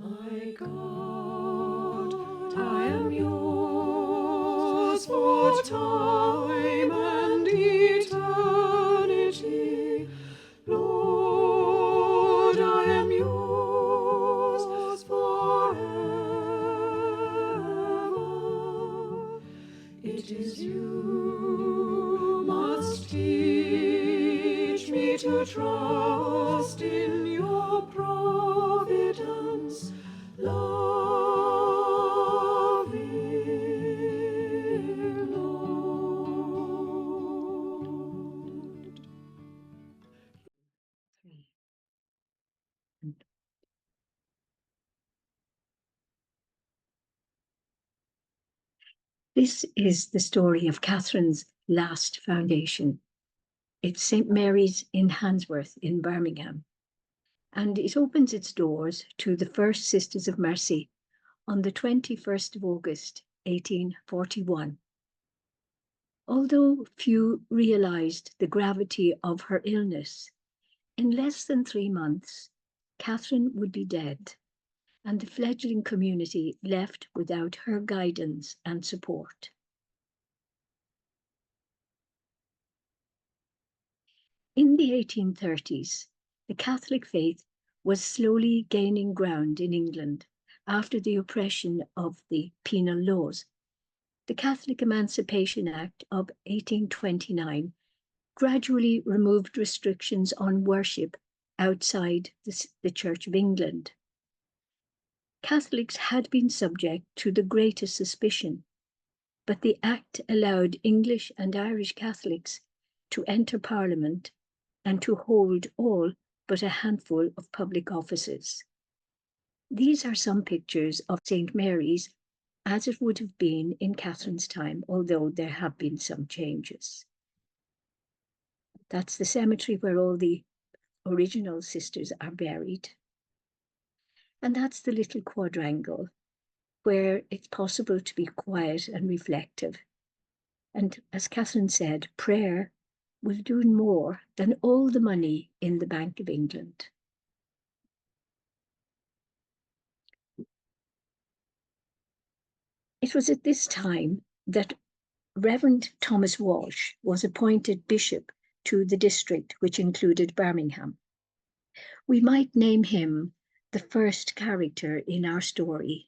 My God, I am yours for time and eternity. Lord, I am yours forever. It is you must teach me to trust in your providence, loving Lord. This is the story of Catherine's last foundation. It's St. Mary's in Handsworth in Birmingham, and it opens its doors to the First Sisters of Mercy on the 21st of August, 1841. Although few realised the gravity of her illness, in less than 3 months, Catherine would be dead, and the fledgling community left without her guidance and support. In the 1830s, the Catholic faith was slowly gaining ground in England after the oppression of the penal laws. The Catholic Emancipation Act of 1829 gradually removed restrictions on worship outside the Church of England. Catholics had been subject to the greatest suspicion, but the Act allowed English and Irish Catholics to enter Parliament and to hold all but a handful of public offices. These are some pictures of St. Mary's as it would have been in Catherine's time, although there have been some changes. That's the cemetery where all the original sisters are buried. And that's the little quadrangle where it's possible to be quiet and reflective. And as Catherine said, prayer will do more than all the money in the Bank of England. It was at this time that Reverend Thomas Walsh was appointed bishop to the district which included Birmingham. We might name him the first character in our story.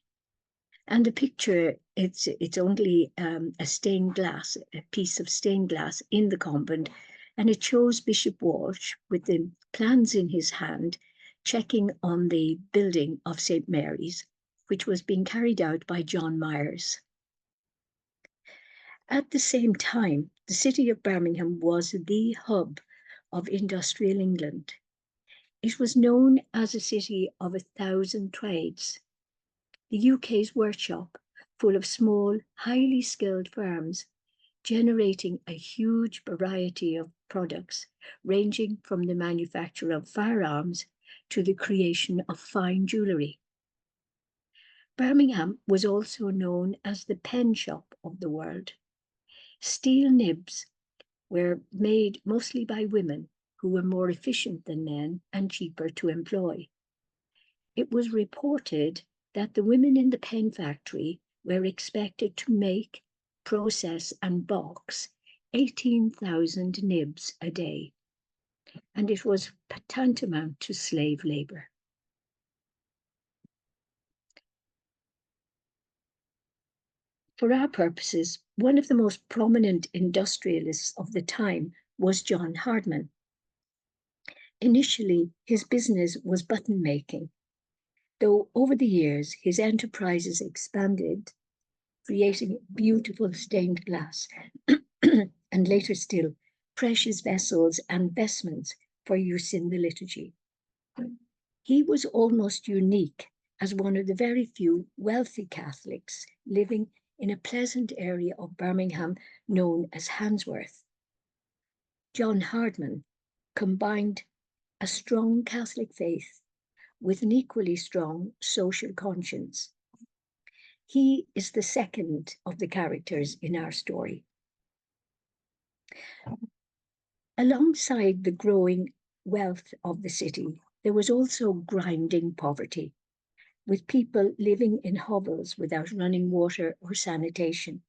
And the picture, it's only a stained glass, a piece of stained glass in the convent, and it shows Bishop Walsh with the plans in his hand, checking on the building of St. Mary's, which was being carried out by John Myers. At the same time, the city of Birmingham was the hub of industrial England. It was known as a city of 1,000 trades. The UK's workshop, full of small, highly skilled firms, generating a huge variety of products, ranging from the manufacture of firearms to the creation of fine jewellery. Birmingham was also known as the pen shop of the world. Steel nibs were made mostly by women who were more efficient than men and cheaper to employ. It was reported that the women in the pen factory were expected to make, process, and box 18,000 nibs a day, and it was tantamount to slave labour. For our purposes, one of the most prominent industrialists of the time was John Hardman. Initially, his business was button making, though over the years his enterprises expanded, creating beautiful stained glass and later still precious vessels and vestments for use in the liturgy. He was almost unique as one of the very few wealthy Catholics living in a pleasant area of Birmingham known as Handsworth. John Hardman combined a strong Catholic faith with an equally strong social conscience. He is the second of the characters in our story. Alongside the growing wealth of the city, there was also grinding poverty. with people living in hovels without running water or sanitation.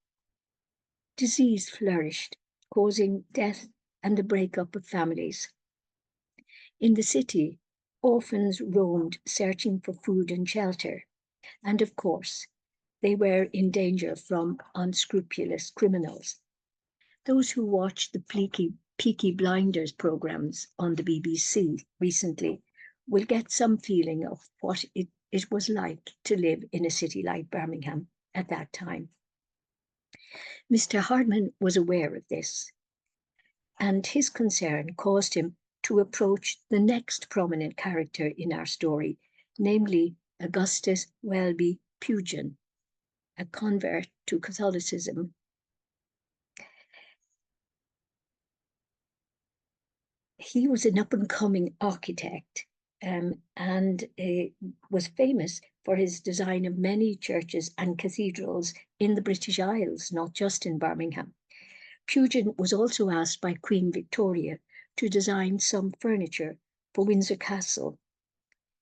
Disease flourished, causing death and the breakup of families. In the city, orphans roamed searching for food and shelter, and of course, they were in danger from unscrupulous criminals. Those who watched the Peaky Blinders programs on the BBC recently will get some feeling of what it was like to live in a city like Birmingham at that time. Mr. Hardman was aware of this, and his concern caused him to approach the next prominent character in our story, namely Augustus Welby Pugin, a convert to Catholicism. He was an up-and-coming architect and was famous for his design of many churches and cathedrals in the British Isles, not just in Birmingham. Pugin was also asked by Queen Victoria to design some furniture for Windsor Castle.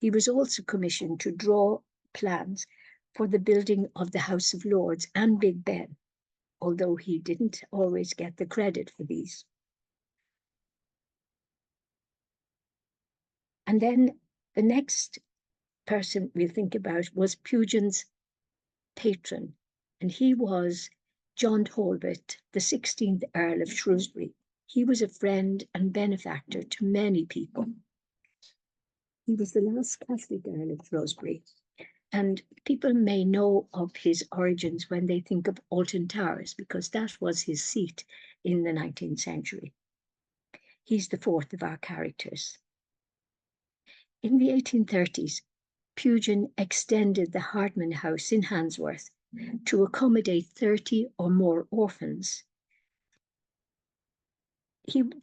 He was also commissioned to draw plans for the building of the House of Lords and Big Ben, although he didn't always get the credit for these. And then the next person we'll think about was Pugin's patron, and he was John Talbot, the 16th Earl of Shrewsbury. He was a friend and benefactor to many people. He was the last Catholic Earl of Shrewsbury, and people may know of his origins when they think of Alton Towers, because that was his seat in the 19th century. He's the fourth of our characters. In the 1830s, Pugin extended the Hardman House in Handsworth to accommodate 30 or more orphans.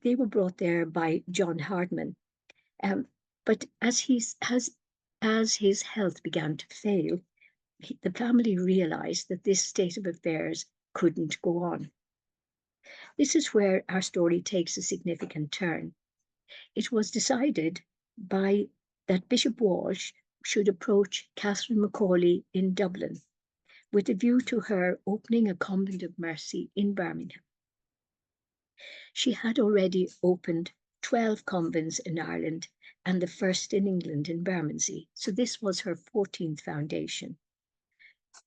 They were brought there by John Hardman, but as his health began to fail, the family realized that this state of affairs couldn't go on. This is where our story takes a significant turn. It was decided that Bishop Walsh should approach Catherine McAuley in Dublin with a view to her opening a convent of mercy in Birmingham. She had already opened 12 convents in Ireland and the first in England in Bermondsey, so this was her 14th foundation.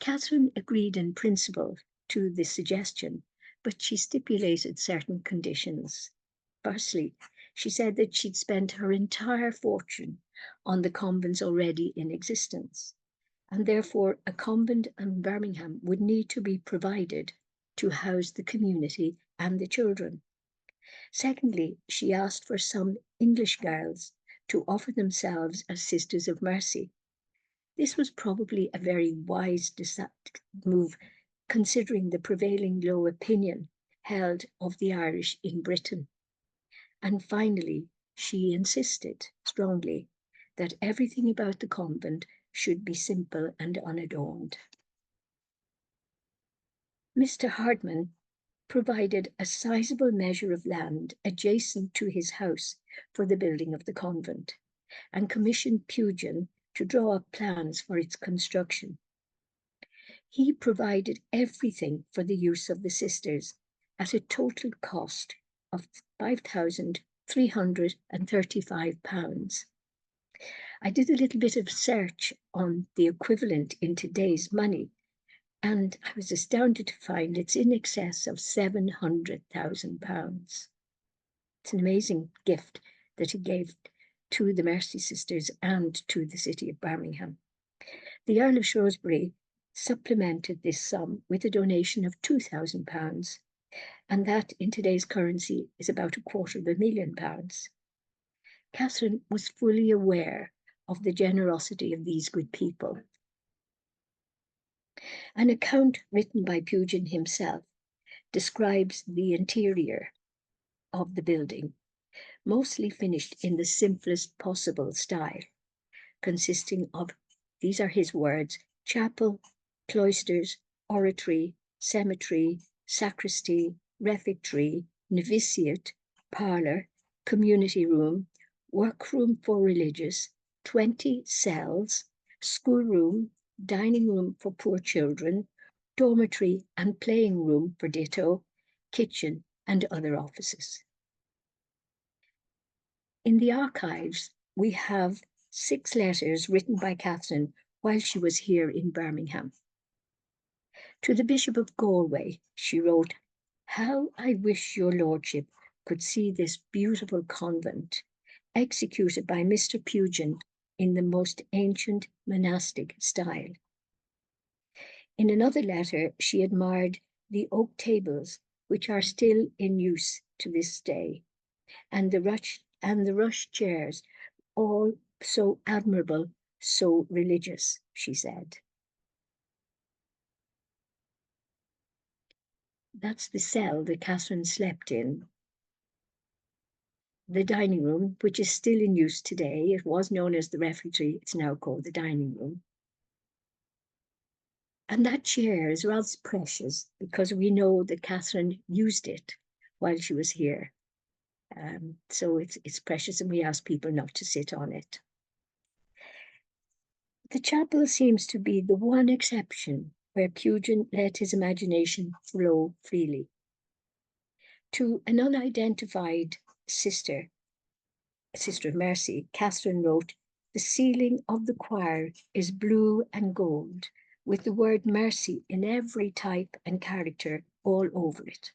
Catherine agreed in principle to this suggestion, but she stipulated certain conditions. Firstly, she said that she'd spent her entire fortune on the convents already in existence, and therefore a convent in Birmingham would need to be provided to house the community and the children. Secondly, she asked for some English girls to offer themselves as Sisters of Mercy. This was probably a very wise move, considering the prevailing low opinion held of the Irish in Britain. And finally, she insisted strongly that everything about the convent should be simple and unadorned. Mr. Hardman provided a sizable measure of land adjacent to his house for the building of the convent, and commissioned Pugin to draw up plans for its construction. He provided everything for the use of the sisters at a total cost of £5,335. I did a little bit of search on the equivalent in today's money, and I was astounded to find it's in excess of £700,000. It's an amazing gift that he gave to the Mercy Sisters and to the city of Birmingham. The Earl of Shrewsbury supplemented this sum with a donation of £2,000, and that in today's currency is about £250,000. Catherine was fully aware of the generosity of these good people. An account written by Pugin himself describes the interior of the building, mostly finished in the simplest possible style, consisting of, these are his words, chapel, cloisters, oratory, cemetery, sacristy, refectory, novitiate, parlour, community room, workroom for religious, 20 cells, schoolroom, dining room for poor children, dormitory and playing room for ditto, kitchen and other offices. In the archives, we have 6 letters written by Catherine while she was here in Birmingham. To the Bishop of Galway, she wrote, "How I wish your lordship could see this beautiful convent, executed by Mr. Pugin in the most ancient monastic style." In another letter, she admired the oak tables, which are still in use to this day, and the rush chairs, all so admirable, so religious, she said. That's the cell that Catherine slept in. The dining room, which is still in use today, it was known as the refectory, it's now called the dining room. And that chair is rather precious because we know that Catherine used it while she was here. So it's precious, and we ask people not to sit on it. The chapel seems to be the one exception where Pugin let his imagination flow freely. To an unidentified sister of Mercy, Catherine wrote, "The ceiling of the choir is blue and gold, with the word mercy in every type and character all over it."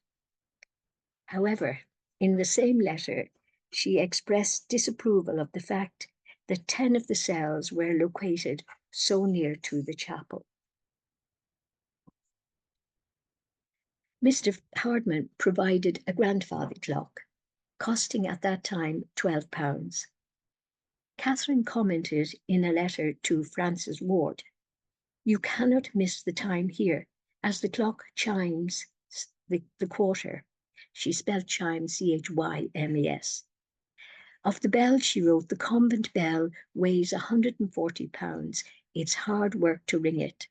However, in the same letter, she expressed disapproval of the fact that 10 of the cells were located so near to the chapel. Mr. Hardman provided a grandfather clock, costing at that time £12. Catherine commented in a letter to Francis Ward, "You cannot miss the time here, as the clock chimes the quarter." She spelled chime CHYMES. Of the bell, she wrote, "The convent bell weighs 140 pounds. It's hard work to ring it.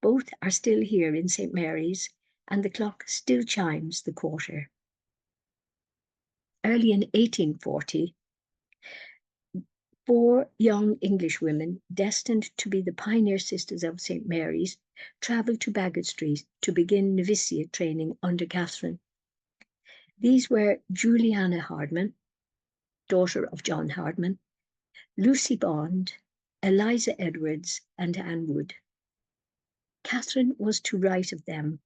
Both are still here in St. Mary's, and the clock still chimes the quarter." Early in 1840, 4 young English women, destined to be the pioneer sisters of St. Mary's, travelled to Baggot Street to begin novitiate training under Catherine. These were Juliana Hardman, daughter of John Hardman, Lucy Bond, Eliza Edwards, and Anne Wood. Catherine was to write of them,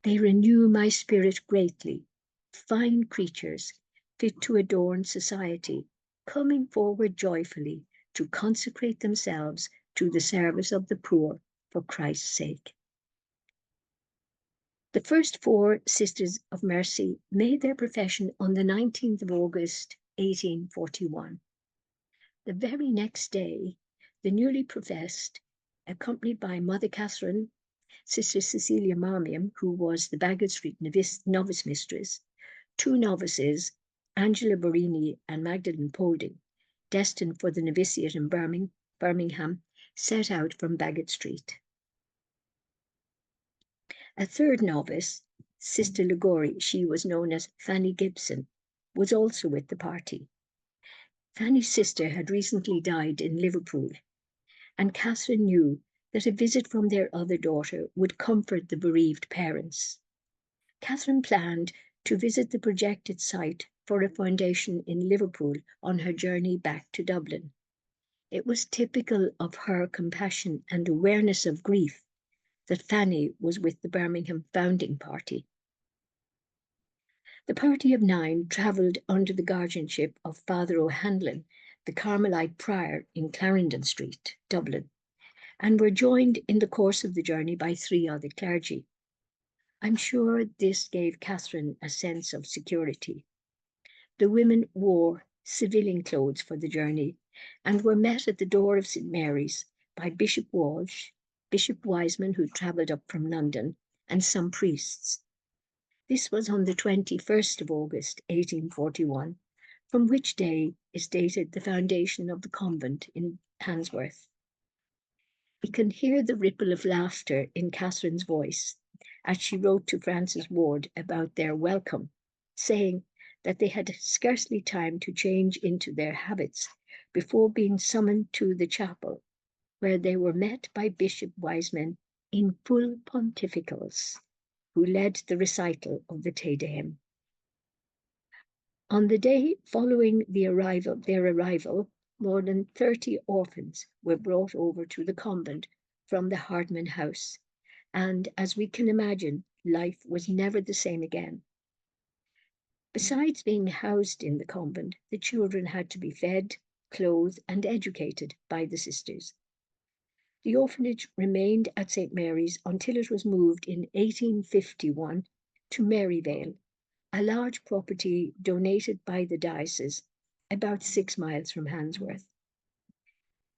"They renew my spirit greatly, fine creatures, fit to adorn society, coming forward joyfully to consecrate themselves to the service of the poor for Christ's sake." The first 4 Sisters of Mercy made their profession on the 19th of August, 1841. The very next day, the newly professed, accompanied by Mother Catherine, Sister Cecilia Marmion, who was the Baggot Street novice mistress, 2 novices, Angela Borini and Magdalene Polding, destined for the novitiate in Birmingham, set out from Baggot Street. A 3rd novice, Sister Ligori, she was known as Fanny Gibson, was also with the party. Fanny's sister had recently died in Liverpool, and Catherine knew that a visit from their other daughter would comfort the bereaved parents. Catherine planned to visit the projected site for a foundation in Liverpool on her journey back to Dublin. It was typical of her compassion and awareness of grief that Fanny was with the Birmingham founding party. The party of 9 travelled under the guardianship of Father O'Hanlon, the Carmelite prior in Clarendon Street, Dublin, and were joined in the course of the journey by 3 other clergy. I'm sure this gave Catherine a sense of security. The women wore civilian clothes for the journey and were met at the door of St. Mary's by Bishop Walsh, Bishop Wiseman, who travelled up from London, and some priests. This was on the 21st of August, 1841, from which day is dated the foundation of the convent in Handsworth. We can hear the ripple of laughter in Catherine's voice as she wrote to Francis Ward about their welcome, saying that they had scarcely time to change into their habits before being summoned to the chapel, where they were met by Bishop Wiseman in full pontificals, who led the recital of the Te Deum. On the day following their arrival, more than 30 orphans were brought over to the convent from the Hardman house, and as we can imagine, life was never the same again. Besides being housed in the convent, the children had to be fed, clothed, and educated by the sisters. The orphanage remained at St. Mary's until it was moved in 1851 to Maryvale, a large property donated by the diocese about 6 miles from Handsworth.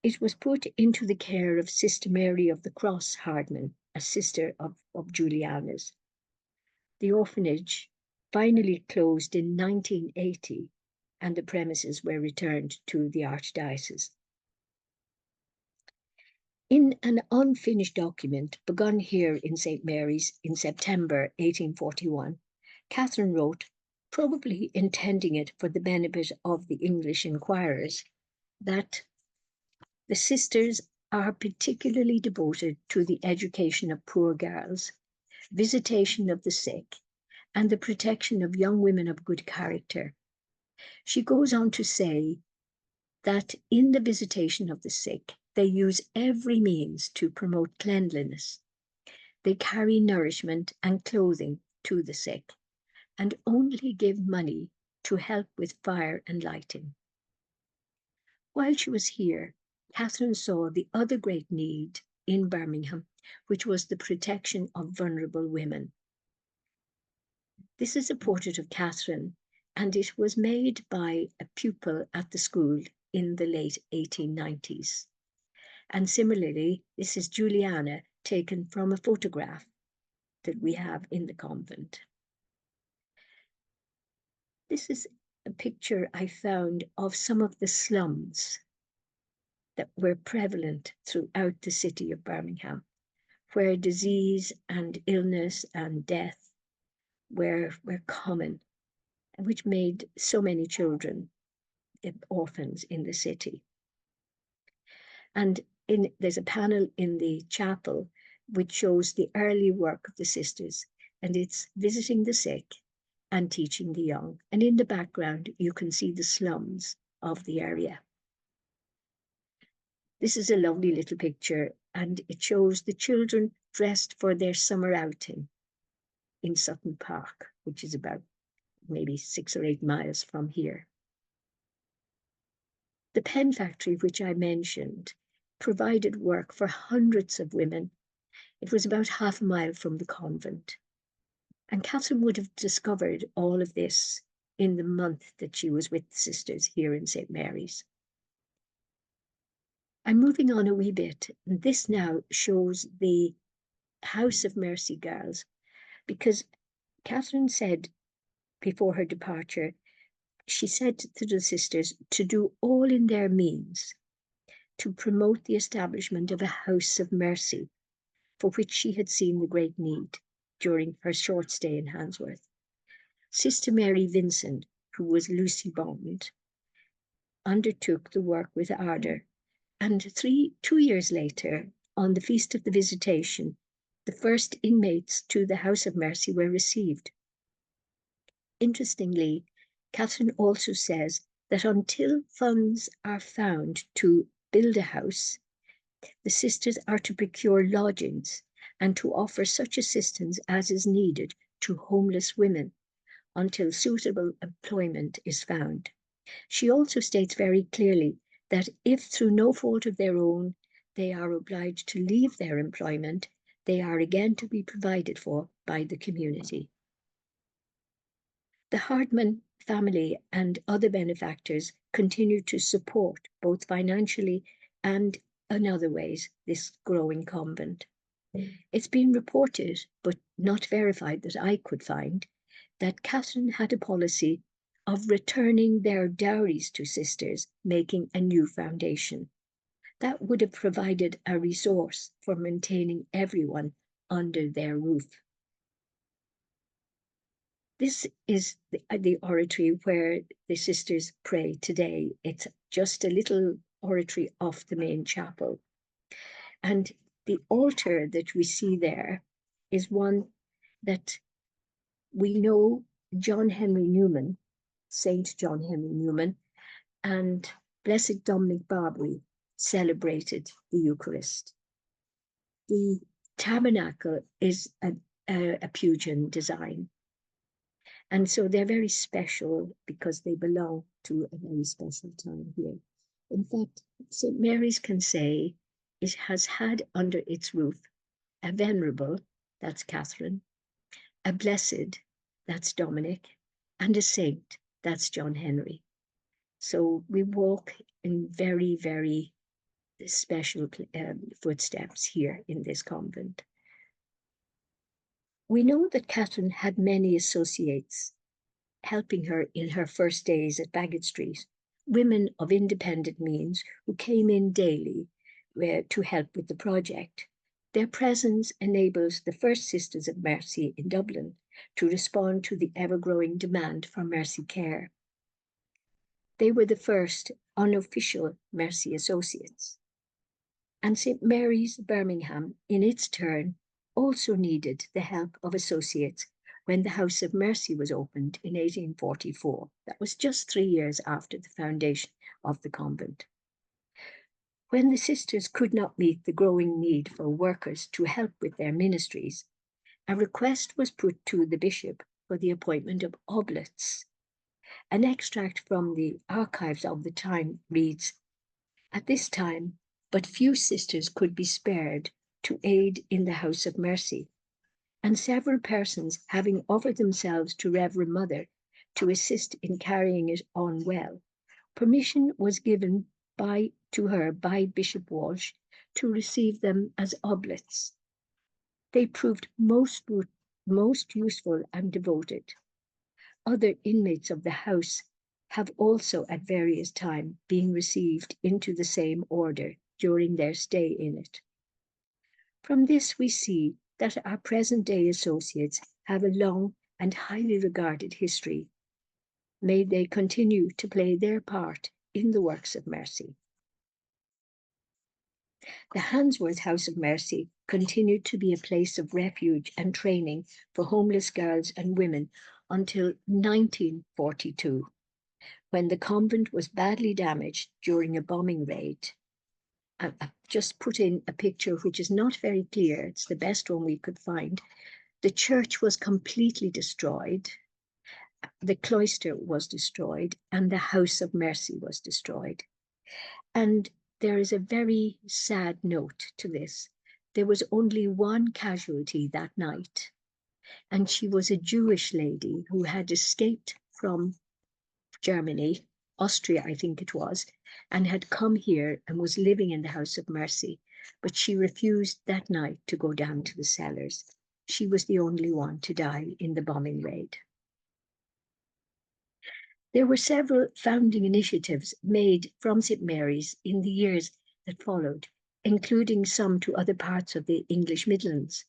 It was put into the care of Sister Mary of the Cross Hardman, a sister of Juliana's. The orphanage finally closed in 1980, and the premises were returned to the Archdiocese. In an unfinished document begun here in St. Mary's in September 1841, Catherine wrote, probably intending it for the benefit of the English inquirers, that the sisters are particularly devoted to the education of poor girls, visitation of the sick, and the protection of young women of good character. She goes on to say that in the visitation of the sick, they use every means to promote cleanliness. They carry nourishment and clothing to the sick, and only give money to help with fire and lighting. While she was here, Catherine saw the other great need in Birmingham, which was the protection of vulnerable women. This is a portrait of Catherine, and it was made by a pupil at the school in the late 1890s. And similarly, this is Juliana, taken from a photograph that we have in the convent. This is a picture I found of some of the slums that were prevalent throughout the city of Birmingham, where disease and illness and death were common, and which made so many children orphans in the city. And there's a panel in the chapel which shows the early work of the sisters, and it's visiting the sick and teaching the young. And in the background, you can see the slums of the area. This is a lovely little picture, and it shows the children dressed for their summer outing in Sutton Park, which is about maybe 6 or 8 miles from here. The pen factory, which I mentioned, provided work for hundreds of women. It was about half a mile from the convent. And Catherine would have discovered all of this in the month that she was with the sisters here in St. Mary's. I'm moving on a wee bit, and this now shows the House of Mercy girls, because Catherine said before her departure, she said to the sisters to do all in their means to promote the establishment of a House of Mercy, for which she had seen the great need during her short stay in Handsworth. Sister Mary Vincent, who was Lucy Bond, undertook the work with ardour, and 2 years later, on the Feast of the Visitation, the first inmates to the House of Mercy were received. Interestingly, Catherine also says that until funds are found to build a house, the sisters are to procure lodgings and to offer such assistance as is needed to homeless women until suitable employment is found. She also states very clearly that if through no fault of their own they are obliged to leave their employment, they are again to be provided for by the community. The Hardman family and other benefactors continue to support, both financially and in other ways, this growing convent. It's been reported, but not verified that I could find, that Catherine had a policy of returning their dowries to sisters, making a new foundation. That would have provided a resource for maintaining everyone under their roof. This is the oratory where the sisters pray today. It's just a little oratory off the main chapel. And the altar that we see there is one that we know John Henry Newman, Saint John Henry Newman, and Blessed Dominic Barbary celebrated the Eucharist. The tabernacle is a Pugian design. And so they're very special because they belong to a very special time here. In fact, St. Mary's can say it has had under its roof a venerable, that's Catherine, a blessed, that's Dominic, and a saint, that's John Henry. So we walk in very, very special footsteps here in this convent. We know that Catherine had many associates helping her in her first days at Brigid Street, women of independent means who came in daily to help with the project. Their presence enables the first Sisters of Mercy in Dublin to respond to the ever-growing demand for mercy care. They were the first unofficial Mercy associates. And St. Mary's Birmingham, in its turn, also needed the help of associates when the House of Mercy was opened in 1844. That was just 3 years after the foundation of the convent. When the sisters could not meet the growing need for workers to help with their ministries, a request was put to the bishop for the appointment of oblates. An extract from the archives of the time reads, "At this time, but few sisters could be spared to aid in the House of Mercy, and several persons having offered themselves to Reverend Mother to assist in carrying it on well, permission was given to her by Bishop Walsh to receive them as oblates. They proved most useful and devoted. Other inmates of the house have also at various times been received into the same order during their stay in it. From this we see that our present-day associates have a long and highly regarded history. May they continue to play their part in the works of mercy." The Handsworth House of Mercy continued to be a place of refuge and training for homeless girls and women until 1942, when the convent was badly damaged during a bombing raid. I've just put in a picture which is not very clear. It's the best one we could find. The church was completely destroyed. The cloister was destroyed, and the House of Mercy was destroyed. And there is a very sad note to this. There was only one casualty that night, and she was a Jewish lady who had escaped from Germany, Austria, I think it was, and had come here and was living in the House of Mercy, but she refused that night to go down to the cellars. She was the only one to die in the bombing raid. There were several founding initiatives made from St. Mary's in the years that followed, including some to other parts of the English Midlands.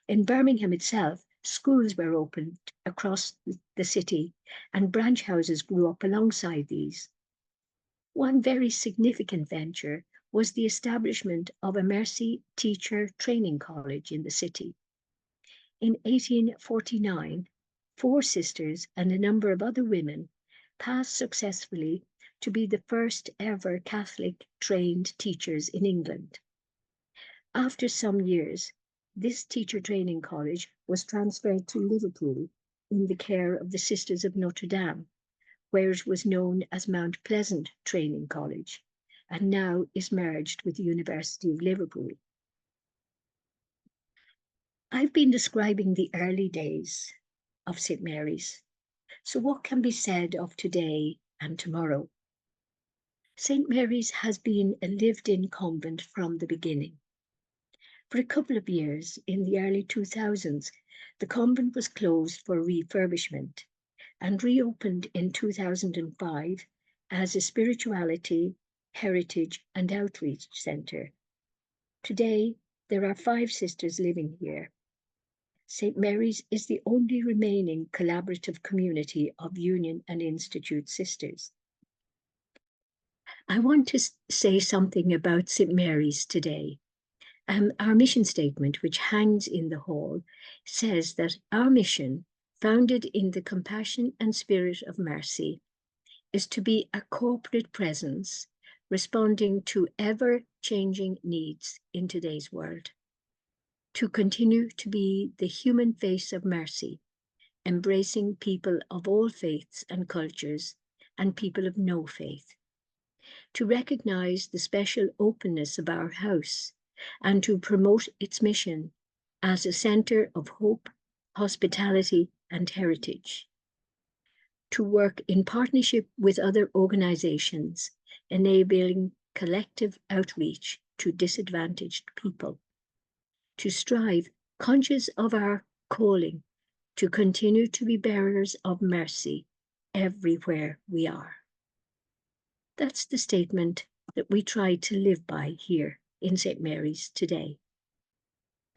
In Birmingham itself, schools were opened across the city, and branch houses grew up alongside these. One very significant venture was the establishment of a Mercy Teacher Training College in the city. In 1849, 4 sisters and a number of other women passed successfully to be the first ever Catholic trained teachers in England. After some years, this teacher training college was transferred to Liverpool in the care of the Sisters of Notre Dame, where it was known as Mount Pleasant Training College, and now is merged with the University of Liverpool. I've been describing the early days of St. Mary's. So what can be said of today and tomorrow? St. Mary's has been a lived-in convent from the beginning. For a couple of years in the early 2000s, the convent was closed for refurbishment and reopened in 2005 as a spirituality, heritage, and outreach centre. Today, there are 5 sisters living here. St. Mary's is the only remaining collaborative community of Union and Institute sisters. I want to say something about St. Mary's today. Our mission statement, which hangs in the hall, says that our mission, founded in the compassion and spirit of mercy, is to be a corporate presence responding to ever-changing needs in today's world, to continue to be the human face of mercy, embracing people of all faiths and cultures and people of no faith, to recognize the special openness of our house and to promote its mission as a center of hope, hospitality, and heritage, to work in partnership with other organizations, enabling collective outreach to disadvantaged people, to strive, conscious of our calling, to continue to be bearers of mercy everywhere we are. That's the statement that we try to live by here in St. Mary's today.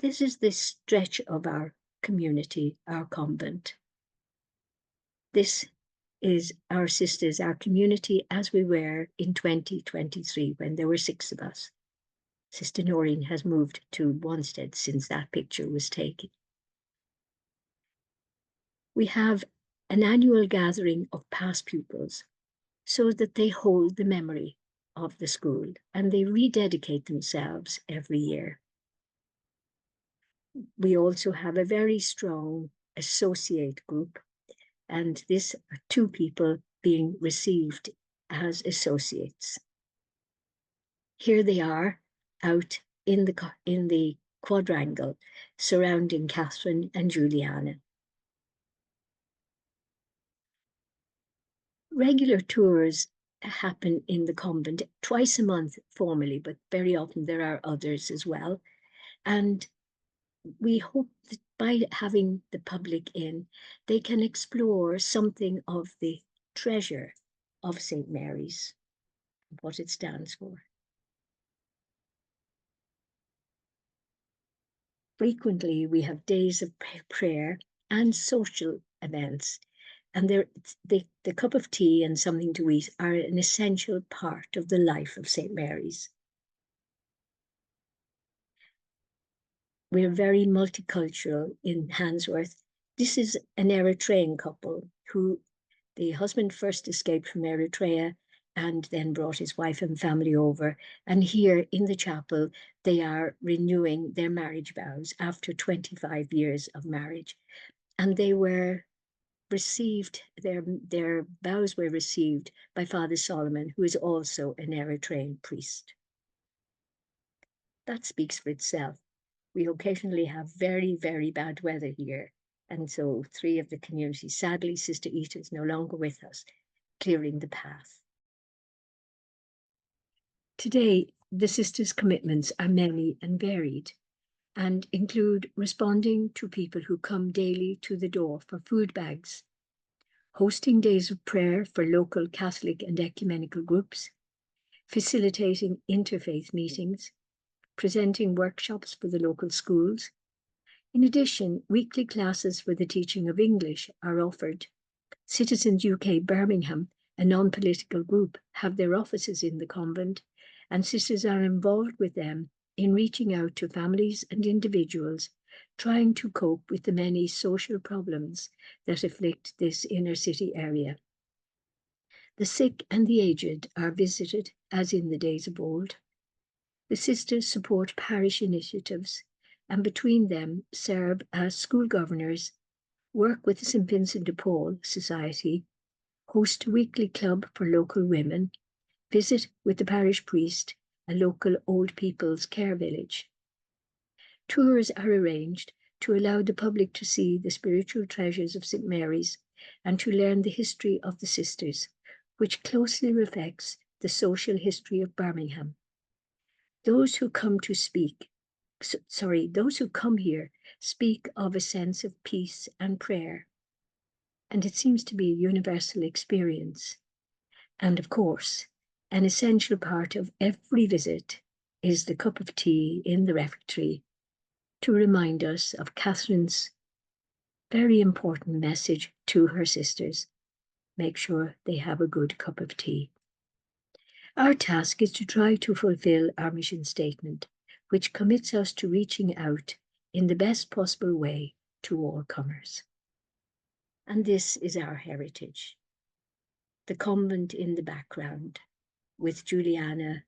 This is the stretch of our community, our convent. This is our sisters, our community as we were in 2023 when there were 6 of us. Sister Noreen has moved to Wanstead since that picture was taken. We have an annual gathering of past pupils so that they hold the memory of the school and they rededicate themselves every year. We also have a very strong associate group, and this are 2 people being received as associates. Here they are out in the quadrangle surrounding Catherine and Juliana. Regular tours happen in the convent twice a month formally, but very often there are others as well. And we hope that by having the public in, they can explore something of the treasure of St. Mary's, what it stands for. Frequently, we have days of prayer and social events, and the cup of tea and something to eat are an essential part of the life of St. Mary's. We're very multicultural in Handsworth. This is an Eritrean couple who the husband first escaped from Eritrea and then brought his wife and family over. And here in the chapel, they are renewing their marriage vows after 25 years of marriage. And they were received, their vows were received by Father Solomon, who is also an Eritrean priest. That speaks for itself. We occasionally have very, very bad weather here. And so 3 of the community, sadly, Sister Ita is no longer with us, clearing the path. Today, the sisters' commitments are many and varied and include responding to people who come daily to the door for food bags, hosting days of prayer for local Catholic and ecumenical groups, facilitating interfaith meetings, presenting workshops for the local schools. In addition, weekly classes for the teaching of English are offered. Citizens UK Birmingham, a non-political group, have their offices in the convent, and sisters are involved with them in reaching out to families and individuals trying to cope with the many social problems that afflict this inner city area. The sick and the aged are visited as in the days of old. The sisters support parish initiatives and between them serve as school governors, work with the St. Vincent de Paul Society, host a weekly club for local women, visit with the parish priest, a local old people's care village. Tours are arranged to allow the public to see the spiritual treasures of St. Mary's and to learn the history of the sisters, which closely reflects the social history of Birmingham. Those who come here speak of a sense of peace and prayer, and it seems to be a universal experience. And of course, an essential part of every visit is the cup of tea in the refectory to remind us of Catherine's very important message to her sisters. Make sure they have a good cup of tea. Our task is to try to fulfill our mission statement, which commits us to reaching out in the best possible way to all comers. And this is our heritage. The convent in the background, with Juliana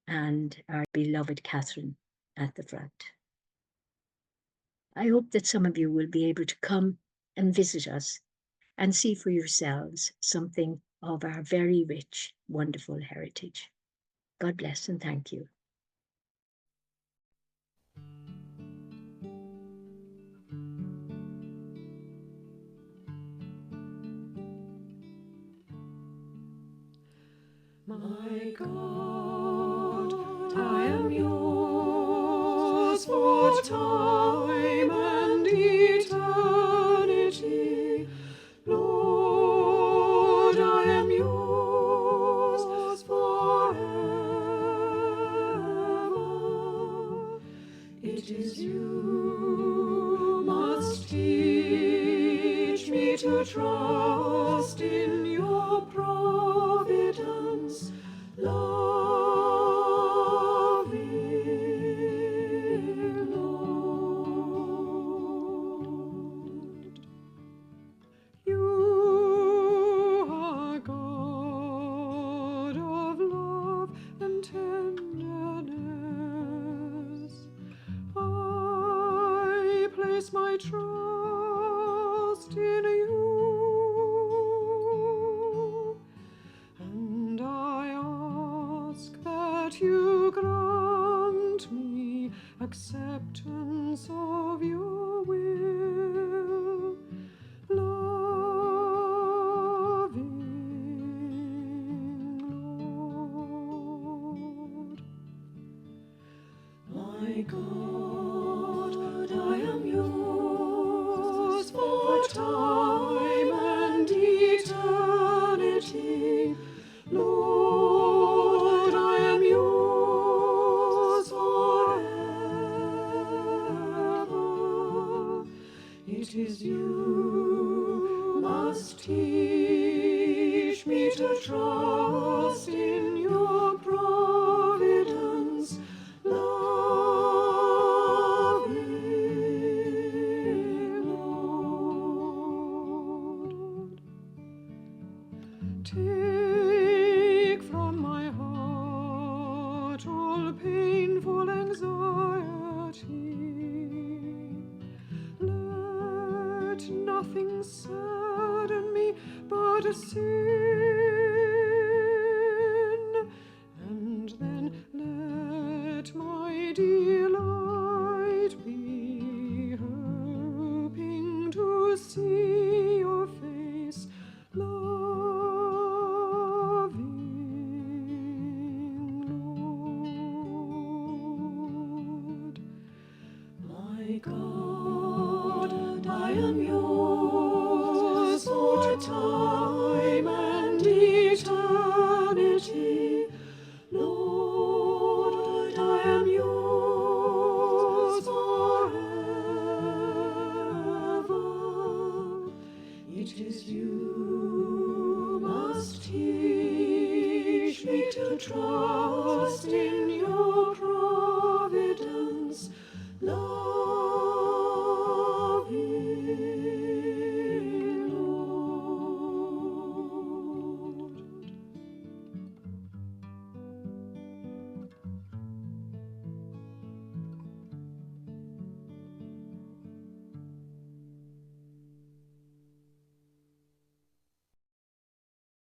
and our beloved Catherine at the front. I hope that some of you will be able to come and visit us and see for yourselves something of our very rich, wonderful heritage. God bless and thank you. My God, I am yours for time and eternity. Lord, I am yours forever. It is you must teach me to trust in your providence, loving Lord. You are God of love and tenderness. I place my trust in you, and I ask that you grant me acceptance of your will, loving Lord. My God, I am yours for time and eternity. Lord, I am yours forever. It is you must teach me to trust in your providence, loving Lord. Take from my heart all painful anxiety. Let nothing sadden me but sin, and then let my delight be hoping to see your face, loving Lord. My God, I am yours for time and eternity. Lord, I am yours forever. It is you must teach me to trust in